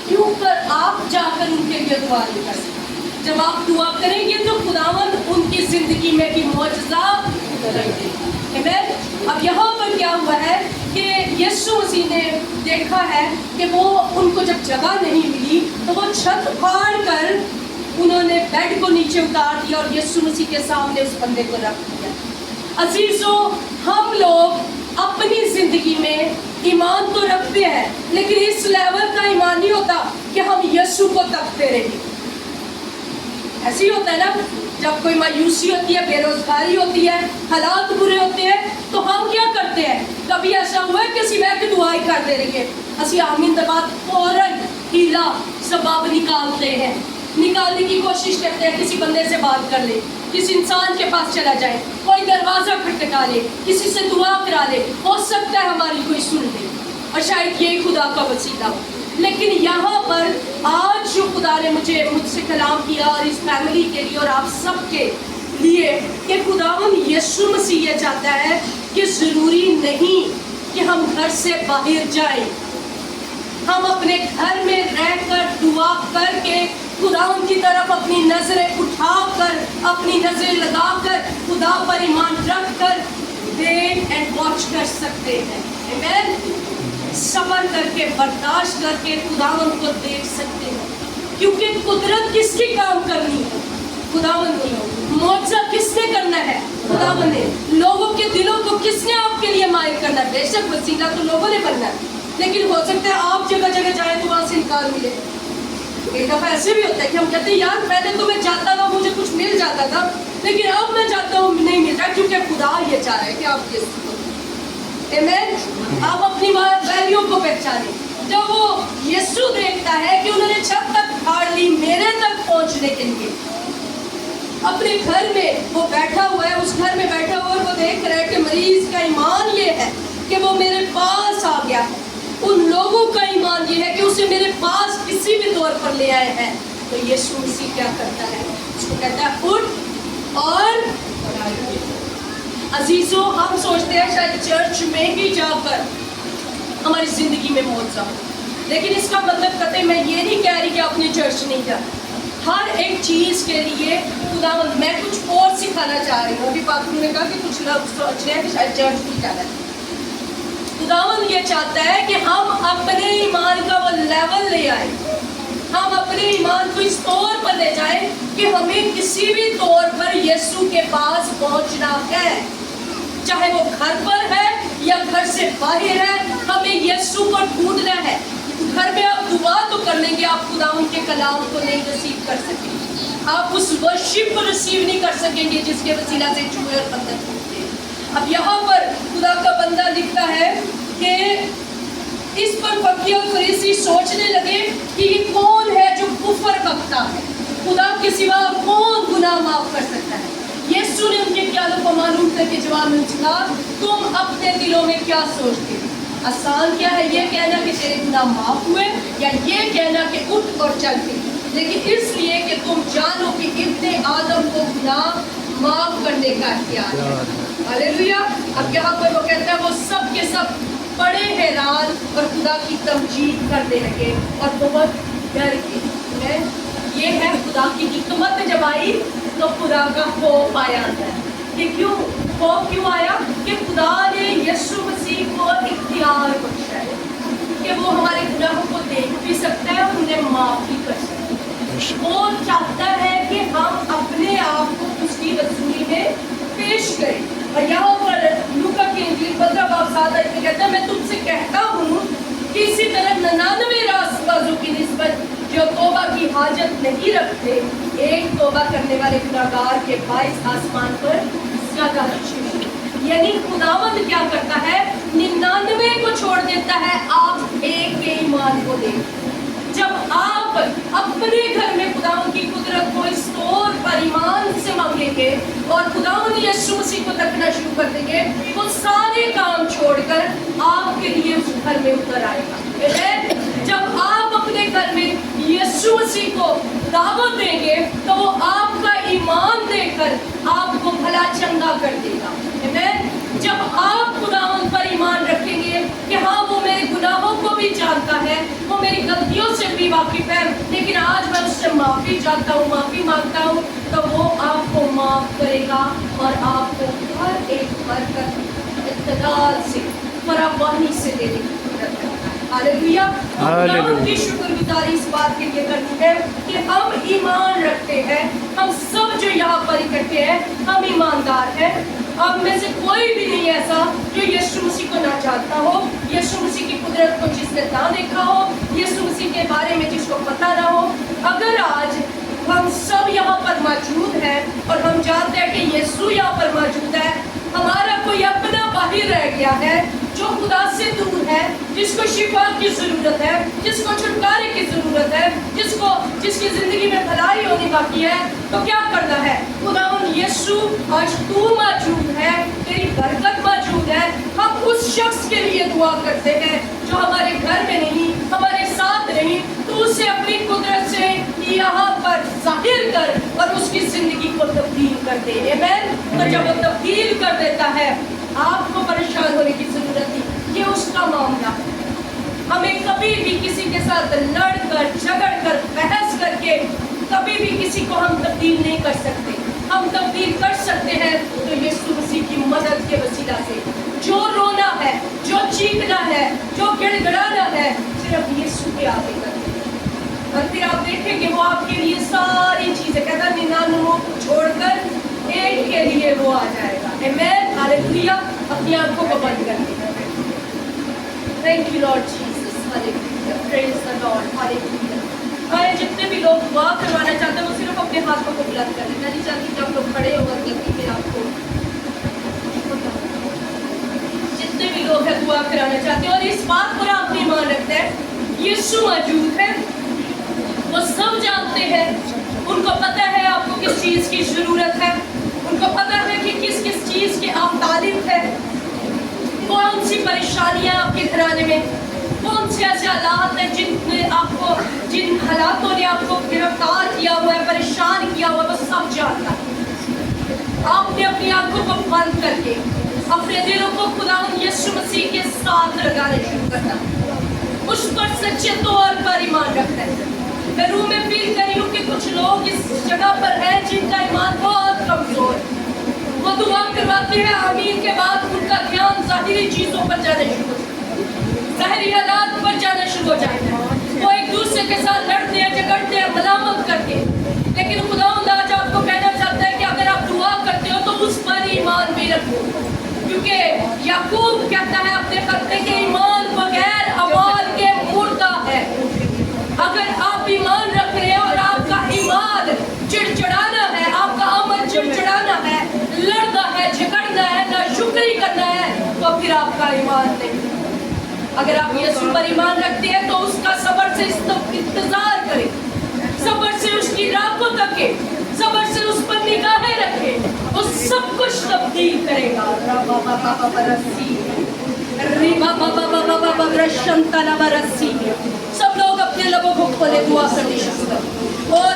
کیوں کر آپ جا کر ان کے لیے دعا نہیں کر سکتے. جب آپ دعا کریں گے تو خداوند ان کی زندگی میں بھی معجزہ کریں گے. اب یہاں پر کیا ہوا ہے کہ یسوع مسیح نے دیکھا ہے کہ وہ ان کو جب جگہ نہیں ملی تو وہ چھت پھاڑ کر انہوں نے بیڈ کو نیچے اتار دیا اور یسوع مسیح کے سامنے اس بندے کو رکھ دیا. عزیزو, ہم لوگ اپنی زندگی میں ایمان تو رکھتے ہیں لیکن اس لیول کا ایمان نہیں ہوتا کہ ہم یسوع کو تکتے رہیں. ایسے ہی ہوتا ہے نا, جب کوئی مایوسی ہوتی ہے, بے روزگاری ہوتی ہے, حالات برے ہوتے ہیں تو ہم کیا کرتے ہیں. کبھی ایسا ہوا ہے کہ سوائے کی دعائیں کرتے رہیے, اسی آمین دبات فوراً ہیلا سبب نکالتے ہیں, نکالنے کی کوشش کرتے ہیں, کسی بندے سے بات کر لے, کسی انسان کے پاس چلا جائے, کوئی دروازہ کھٹکا لے, کسی سے دعا کرا لے, ہو سکتا ہے ہماری کوئی سن لے اور شاید یہی خدا کا وسیلہ ہو. لیکن یہاں پر آج جو خدا نے مجھ سے کلام کیا اور اس فیملی کے لیے اور آپ سب کے لیے کہ خداوند یسوع مسیح یہ چاہتا ہے کہ ضروری نہیں کہ ہم گھر سے باہر جائیں, ہم اپنے گھر میں رہ کر دعا کر کے خداوند کی طرف اپنی نظریں اٹھا کر, اپنی نظریں لگا کر, خدا پر ایمان رکھ کر ویٹ اینڈ واچ کر سکتے ہیں. آمین. صبر کر کے, برداشت کر کے خداوند کو دیکھ سکتے ہیں, کیونکہ قدرت کس کی کام کرنی ہے؟ خداوند کی. معجزہ کس نے کرنا ہے؟ خداوند نے. لوگوں کے دلوں کو کس نے آپ کے لیے مائل کرنا ہے؟ بے شک وسیلہ تو لوگوں نے بننا ہے, لیکن ہو سکتا ہے آپ جگہ جگہ جائیں تو وہاں سے انکار ملے. ایک دفعہ ایسے بھی ہوتا ہے کہ ہم کہتے ہیں یار پہلے تو میں چاہتا تھا, مجھے کچھ مل جاتا تھا, لیکن اب میں چاہتا ہوں نہیں مل رہا, کیونکہ خدا یہ چاہ رہا ہے کہ آپ یہ سکھو. آمین. آپ اپنی ویلیو کو پہچانیں. جب وہ یسوع دیکھتا ہے کہ انہوں نے چھت تک پھاڑ لی میرے تک پہنچنے کے لیے, اپنے گھر میں وہ بیٹھا ہوا ہے, اس گھر میں بیٹھا ہوا ہے, وہ دیکھ رہا ہے کہ مریض کا ایمان یہ ہے کہ وہ میرے پاس آ گیا, ان لوگوں کا ایمان یہ ہے کہ اسے میرے پاس کسی بھی طور پر لے آئے ہیں. تو یسوع مسیح کیا کرتا ہے, اس کو کہتا ہے اٹھ اور عزیزوں, ہم سوچتے ہیں شاید چرچ میں ہی جا کر ہماری زندگی میں معجزہ ہو, لیکن اس کا مطلب قطعی میں یہ نہیں کہہ رہی کہ اپنی چرچ نہیں جاتی. ہر ایک چیز کے لیے خداوند, میں کچھ اور سکھانا چاہ رہی ہوں. ابھی پاکرو نے کہا کہ کچھ لوگ سوچ رہے ہیں کہ شاید چرچ نہیں جانا ہے. خداوند یہ چاہتا ہے کہ ہم اپنے ایمان کا وہ لیول لے آئیں, ہم اپنے ایمان کو اس طور پر لے جائیں کہ ہمیں کسی بھی طور پر یسوع کے پاس پہنچنا ہے, چاہے وہ گھر پر ہے یا گھر سے باہر ہے, ہمیں یسوع کو ڈھونڈنا ہے. घर में आप दुआ तो कर लेंगे, आप खुदा उनके कलाम को नहीं रिसीव कर सकेंगे, आप उस वर्शिप को रिसीव नहीं कर सकेंगे जिसके वसीला से चूहे और बंदर टूटते हैं। अब यहाँ पर खुदा का बंदा लिखता है कि इस पर फकीह और फरीसी सोचने लगे कि ये कौन है जो कुफर बकता है, खुदा के सिवा कौन गुनाह माफ कर सकता है। यीशु ने उनके ख्यालों को मालूम करके जवाब में कहा, तुम अपने दिलों में क्या सोचते हो? आसान क्या है ये कहना कि तेरे गुनाह माफ हुए, या ये कहना कि उठ और चल फिर? लेकिन इसलिए कि तुम जानो कि इब्ने आदम को गुनाह माफ करने का इख्तियार है। हालेलुया। अब यहाँ पर वो कहता है वो सब के सब बड़े हैरान और खुदा की तमजीद करने लगे और बहुत डर गए। ये है खुदा की हिकमत जब आई तो खुदा का खौफ आया अंदर। कि क्यों खौफ क्यों आया? कि खुदा ने यीशु मसीह को इख्तियार बख्शा है कि वो हमारे गुनाहों को देख भी सकता है और उन्हें माफ भी कर सकता है। वो चाहता है कि हम अपने आप को उसकी रसूली में पेश करें। और यहाँ पर लूका की इंजील 15 बाब 7 आयत में कहता है, मैं तुमसे कहता हूँ कि इसी तरह 99 रास्तबाजों की निस्बत जो तौबा की हाजत नहीं रखते, एक तौबा करने वाले गुनाहगार के बाइस आसमान पर ज्यादा अच्छे हैं। यानी खुदावंद क्या करता है? 99 को छोड़ देता है, आप एक के ईमान को दे। जब आप अपने घर में खुदावंद की कुदरत को इस तौर पर ईमान से मांगेंगे और खुदावंद यीशु मसीह को तकना शुरू कर देंगे, वो सारे काम छोड़कर आपके लिए उस घर में उतर आएगा। जब आप अपने घर में यीशु मसीह को दावत देंगे तो वो आपका ईमान देकर आपको भला चंगा कर देगा। जब आप खुदावंद पर ईमान रखेंगे कि हाँ वो मेरे गुनाहों को भी जानता है, वो मेरी गलतियों से भी वाकिफ है, लेकिन आज मैं उससे माफ़ी चाहता हूँ, माफ़ी मांगता हूँ, तो वो आपको माफ़ करेगा और आपको हर एक बरकत इत्तदाल से, फरावानी से देने की कुदरत रखता है। हालेलुया। खुदावंद की शुक्रगुजारी इस बात के लिए करनी है कि हम ईमान रखते हैं। हम सब जो यहाँ पर इकट्ठे हैं, हम ईमानदार हैं। अब में से कोई भी नहीं ऐसा जो यीशु मसीह को ना जानता हो, यीशु मसीह की कुदरत को जिसने ना देखा हो, यीशु मसीह के बारे में जिसको पता ना हो। अगर आज हम सब यहाँ पर मौजूद हैं और हम जानते हैं कि यीशु यहाँ पर मौजूद है, हमारा कोई अपना बाहर रह गया है जो खुदा से दूर है, जिसको शिफा की ज़रूरत है, जिसको छुटकारे की ज़रूरत है, जिसकी ज़िंदगी में भलाई होनी बाकी है, तो क्या करना है? खुदावंद यीशु आज तू मौजूद है, तेरी बरकत मौजूद है। हम उस शख्स के लिए दुआ करते हैं जो हमारे घर में नहीं, हमारे साथ नहीं, तू उसे अपनी कुदरत से यहाँ पर जाहिर कर और उसकी ज़िंदगी को तब्दील कर दे। आमीन। तो जब वो तब्दील कर देता है, आपको परेशान होने की ज़रूरत नहीं, ये उसका मामला है। हमें कभी भी किसी के साथ लड़कर, झगड़कर, बहस करके कभी भी किसी को हम तब्दील नहीं कर सकते। हम तब्दील कर सकते हैं तो यीशु मसीह की मदद के वसीला से। जो रोना है, जो चीखना है, जो गिड़गिड़ाना है, सिर्फ यीशु के आगे करते हैं और फिर आप देखेंगे वो आपके लिए सारी चीज़ें, कहता 99 को छोड़कर एक के लिए वो आ जाएगा। आमीन। हालेलुया। अपनी आंखों को बंद कर दीजिए। Thank you Lord Jesus. Hallelujah. Praise the Lord. Hallelujah. मैं जितने भी लोग दुआ करवाना चाहते हैं वो सिर्फ अपने हाथों को बुलंद कर दें। मैं नहीं चाहती कि आप लोग खड़े होकर गलती में आपको, जितने भी लोग हैं दुआ कराना चाहते हैं और इस बात पर आप ईमान रखते हैं यीशु मौजूद है, वो सब जानते हैं, उनको पता है आपको किस चीज़ की ज़रूरत है, उनको पता है कि किस किस चीज़ के आप तालिब है, कौन सी परेशानियाँ आपके घराने में, कौन से ऐसे हालात हैं जिन हालातों ने आपको गिरफ्तार किया हुआ है, परेशान किया हुआ है, वो सब जानता है। आपने अपनी आंखों को बंद करके अपने दिलों को खुदा यीशु मसीह के साथ लगाने शुरू करना, उस पर सच्चे तौर पर ईमान रखना है। मैं रूम में फील कर रही हूँ कि कुछ लोग इस जगह पर हैं जिनका ईमान बहुत कमजोर है। वो दुआ करवाते हैं, आमीन के बाद उनका ध्यान ज़ाहिरी चीज़ों पर जाने शुरू हो जाता है, ज़ाहिरी हालात पर जाना शुरू हो जाता है। वो एक दूसरे के साथ लड़ते हैं, झगड़ते हैं, मलामत करके। लेकिन खुदावंद आज आपको कहना चाहता है कि अगर आप दुआ करते हो तो उस पर ईमान भी रखो, क्योंकि याकूब कहता है अपने खत्ते के ईमान बगैर अमाल के मुर्दा है। अगर आप यीशु पर ईमान रखते हैं तो उसका सब्र से इंतजार करें, सब्र से उसकी राह को तके, सब्र से उस पर निगाहें रखें, वो सब कुछ तब्दील करेगा। सब लोग अपने लबों को खोले, दुआ करने शुरू करें। और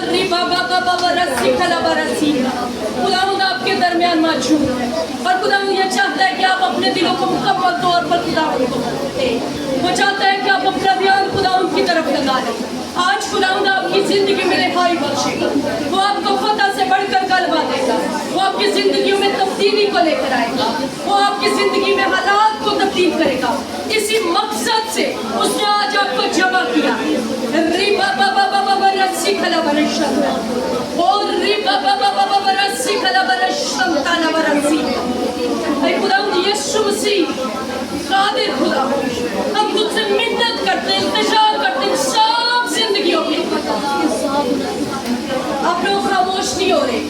खुदावंद आपके दरमियान मौजूद है और खुदावंद ये चाहता है कि आप अपने दिलों को मुकम्मल तौर पर खुदावंद को दें। वो चाहता है कि आप अपना ध्यान खुदावंद की तरफ लगा लें। आज खुदावंद आपकी जिंदगी में रिहाई बख्शेगा, वो आपको फतह से बढ़कर गलबा देगा, वो आपकी जिंदगी में तब्दीली को लेकर आएगा, वो आपकी जिंदगी में हालात को तब्दील करेगा। इसी मकसद से उसने आज आपको जमा किया। खुदावंद यीशु मसीह कादिर खुदा, हम तुझसे मिन्नत करते हैं, इंतजार करते हैं सब जिंदगियों में। आप लोग खामोश नहीं हो रहे,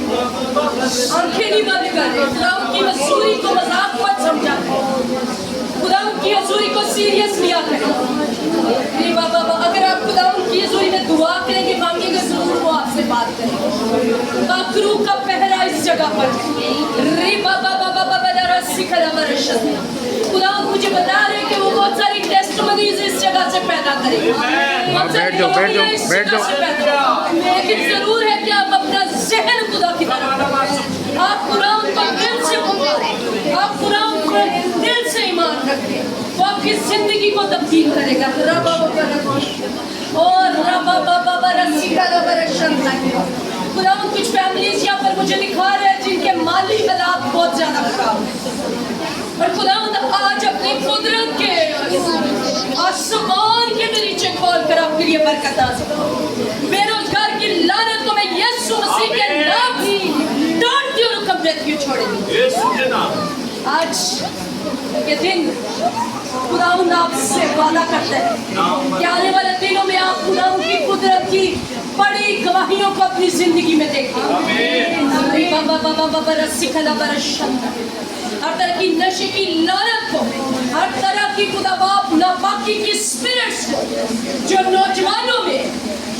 आंखें नहीं बंद कर रहे। खुदावंद की हजूरी को मजाक मत समझा करें, खुदावंद की हजूरी को सीरियस लिया करें। बाबा अगर आप खुदावंद की हजूरी में दुआ करेंगे, मांगेंगे, जरूर वो आपसे बात करेंगे। बाकरू का पहरा इस जगह पर खुदावंद मुझे बता रहे कि वो बहुत सारी टेस्टमनीज इस जगह से पैदा करेंगे। बैठ जाओ, बैठ जाओ, बैठ जाओ। लेकिन जरूर है कि आप अपना ज़हन खुदा की तरफ, आप खुदावंद को दिल से पुकारें, आप खुदावंद को दिल से ईमान रखें, वो आपकी जिंदगी को तब्दील करेगा। खुदावंद कुछ फैमिलीज यहाँ पर मुझे दिखा रहे हैं जिनके माली हालात बहुत ज्यादा खराब है, और खुदावंद आज अपनी कुदरत के आसमान के नीचे खोल कर आपके लिए बरकत आ सकती। बेरोजगार की लानत को मैं यीशु मसीह के नाम से डांटती हूं, हुक्म देती हूं, छोड़ेंगे। आज के दिन खुदावंद आपसे वादा करते हैं कि आने वाले दिनों में आप खुदावंद की कुदरत की बड़ी गवाहियों को अपनी जिंदगी में देखेंगे। हर तरह की नशे की लानत को, हर तरह की खुदाबाप नापाकी की स्पिरिट्स को जो नौजवानों में,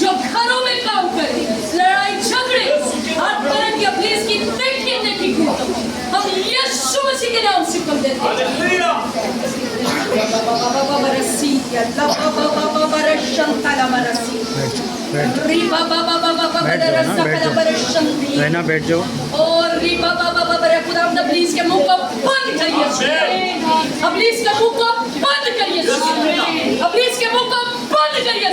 जो घरों में काम करे, लड़ाई झगड़े, हर तरह की अपनी इसकी देखी हम यीशु मसीह के नाम से हुक्म देते रहना, बैठ जाओ। और खुदावंद इब्लीस के मुंह को बंद करिए, इब्लीस के मुंह को बंद करिए, इब्लीस के मुंह को बंद करिए।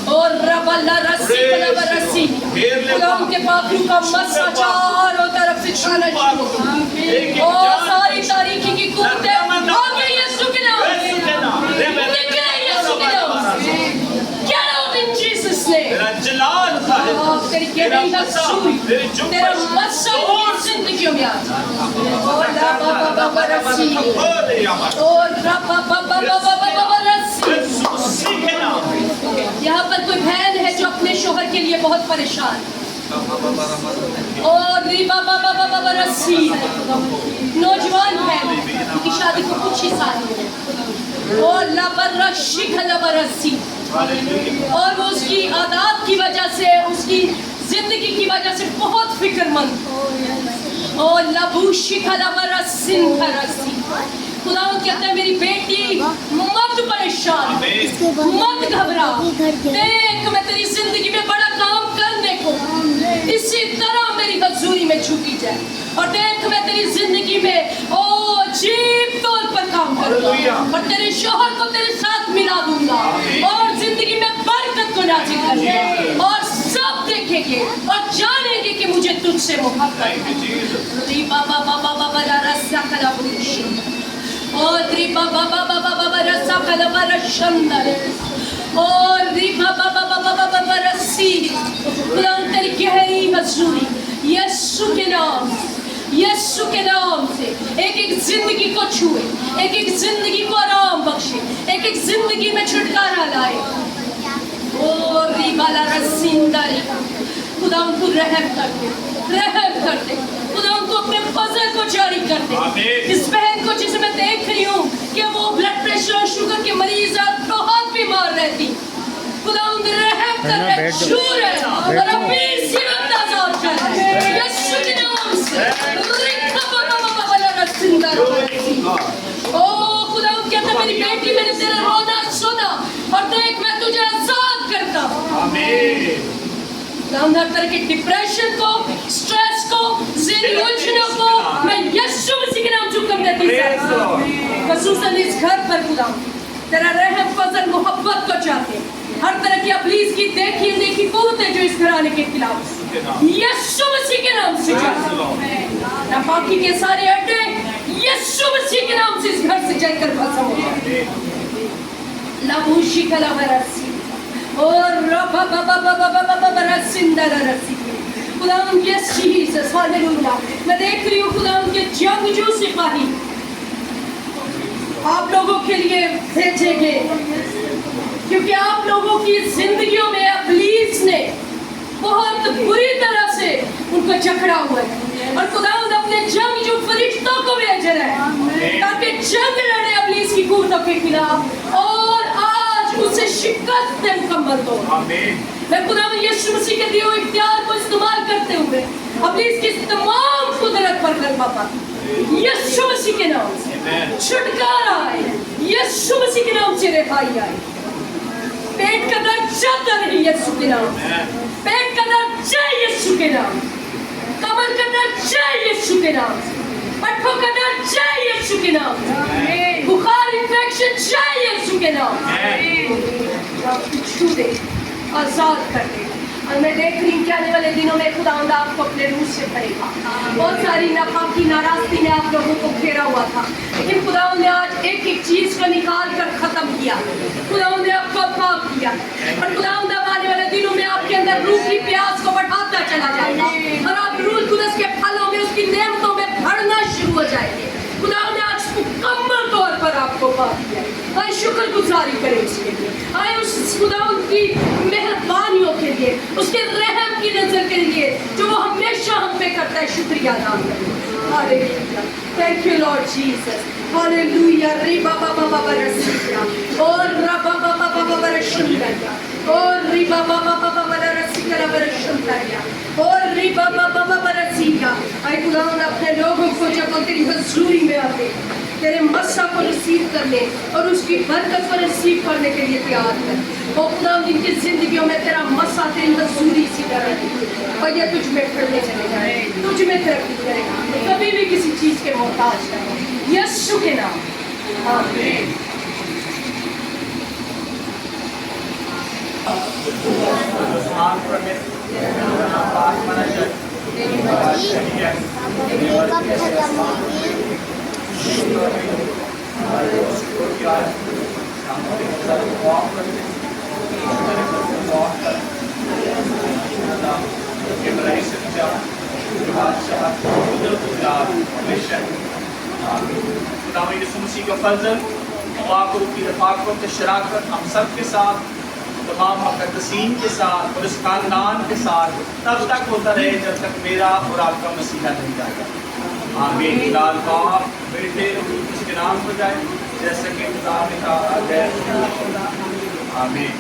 और रबल्ला रस्सी कलब रस्सी खुदावंद के पाखरू का मस्सा चारों तरफ से छाना शुरू हो, और सारी तारीकी की कुत्ते भागे यीशु के नाम से, निकले यीशु के नाम से। Get out in Jesus' name. तेरी गहरी हसूरी, तेरा मस्सा की जिंदगियों में आ जाए। और रबा रस्सी, और रबा रस्सी। यहाँ पर कोई बहन है जो अपने शोहर के लिए बहुत परेशान, और रस्सी नौजवान है, उनकी शादी को कुछ ही साल हुए, और रस्सी, और वो उसकी आदत की वजह से, उसकी जिंदगी की वजह से बहुत फिक्रमंद, और रस्सी। खुदावंद कहता है मेरी बेटी मत परेशान, मत घबरा, देख मैं तेरी जिंदगी में बड़ा काम करने को इसी तरह मेरी हजूरी में झुकी जाए, और देख मैं तेरी जिंदगी में अजीब तौर पर काम करूंगा, और तेरे शौहर को तेरे साथ मिला दूंगा, और जिंदगी में बरकत को नाजिल करूंगा, और सब देखेंगे और जानेंगे कि मुझे तुझसे मोहब्बत है। और रिबा बाबा बाबा बाबा रसा कलबा रशंदर, और रिबा बाबा बाबा बाबा रसी, खुदावंद तेरी गहरी हजूरी यीशु के नाम, यीशु के नाम से एक एक जिंदगी को छुए, एक एक जिंदगी को आराम बख्शे, एक एक जिंदगी में छुटकारा लाए। और रिबाला रसिंदर, खुदावंद तू रहम कर दे, रहम कर दे, खुदावंद तू अपने फजल को जारी कर दे, आमीन। इस बहन को जिसे मैं देख रही हूँ कि वो ब्लड प्रेशर और शुगर की मरीज है, बहुत बीमार रहती, खुदावंद रहम कर, छूर है और अपनी जीवन आजाद कर यीशु के नाम से। ओ खुदावंद कहता मेरी बेटी, मैंने तेरा रोना सुना और देख मैं तुझे आजाद करता हूँ। आमीन। हर तरह के डिप्रेशन को, स्ट्रेस को, ज़हनी उलझनों को मैं यीशु मसीह के नाम हुक्म देती हूँ। खसूसन इस घर पर खुदा तेरा रहम फजल मोहब्बत को चाहते, हर तरह की इब्लीस की देखी अनदेखी कुव्वतें जो इस घराने के खिलाफ यीशु मसीह के नाम से जाती, नापाकी के सारे अड्डे यीशु मसीह के नाम से इस घर से जलकर खत्म हो जाए। लाबूशी कला बरसी और रबा बाबा बाबा बाबा बरसिंदा रसी खुदावंद यस जीसस हालेलुया। मैं देख रही हूँ खुदावंद के जंगजू सिपाही आप लोगों के लिए भेजे गए, क्योंकि आप लोगों की जिंदगियों में इब्लीस ने बहुत बुरी तरह से उनको जकड़ा हुआ है और खुदावंद अपने जंगजू फरिश्तों को भेज रहे हैं ताकि जंग लड़े इब्लीस की कुव्वतों के खिलाफ और आज उसे शिकस्त दे मुकम्मल तौर। आमीन। मैं खुदावंद यीशु मसीह के दिए हुए इख्तियार को इस्तेमाल करते हुए इब्लीस की तमाम कुदरत पर गलबा पाता यीशु मसीह के नाम से छुटकारा आए, यीशु मसीह के नाम से रिहाई आए। पेट का दर्द जाता नहीं यीशु के नाम, पेट का दर्द जाए यीशु के नाम, कमर का दर्द जाए यीशु के नाम, पट्टों का दर्द जाए यीशु के नाम, बुखार इन्फेक्शन जाए यीशु के नाम, छू दे, आजाद कर दे। और मैं देख रही हूँ कि आने वाले दिनों में खुदावंद आपको अपने रूह से भरेगा। बहुत सारी नापाकी नाराजगी ने आप लोगों को घेरा हुआ था, लेकिन खुदावंद ने आज एक एक चीज को निकाल कर खत्म किया। खुदावंद ने आपको पाक किया और खुदावंद अब आने वाले दिनों में आपके अंदर रूह की प्यास को बढ़ाता चला जाएगा और आप रूह कुदस के फलों में, उसकी नेमतों में भरना शुरू हो जाएंगे। खुदावंद ने आज मुकम्मल तौर पर आपको पाक किया। आए शुक्रगुजारी करें उसके लिए, आए उस खुदावंद की मेहरबानियों के लिए, उसके रहम की नजर के लिए जो वो हमेशा हम पे करता है। शुक्रिया अदा करें। Hallelujah, thank you Lord Jesus. Hallelujah. रे बाबा बाबा बरसिया और रबा बाबा बाबा बरशुंदरिया और रे बाबा बाबा बरसिया बरशुंदरिया और रे बाबा बाबा बरसिया। आए खुदावंद अपने लोगों को जब वो तेरी हजूरी में आते तेरे मस्सा को रिसीव करने और उसकी बरकत को रिसीव करने के लिए तैयार कर। और खुदा जिनकी जिंदगियों में तेरा मस्सा, तेरी हजूरी इसी तरह और ये तुझ में फिरने चले जाए, तुझ में तरक्की करेगा, कभी भी किसी चीज के मोहताज नहीं। यीशु के नाम आमीन। मसीह का फजल की रफाकत शराकत हम सब के साथ, तमाम मुक़द्दसीन के साथ और इस खानदान के साथ तब तक होता रहे जब तक मेरा और आपका मसीहा नहीं जाएगा। आमीन। लाल बाप बेटे उसके नाम हो जाए जैसे कि खुदा ने कहा है। आमीन।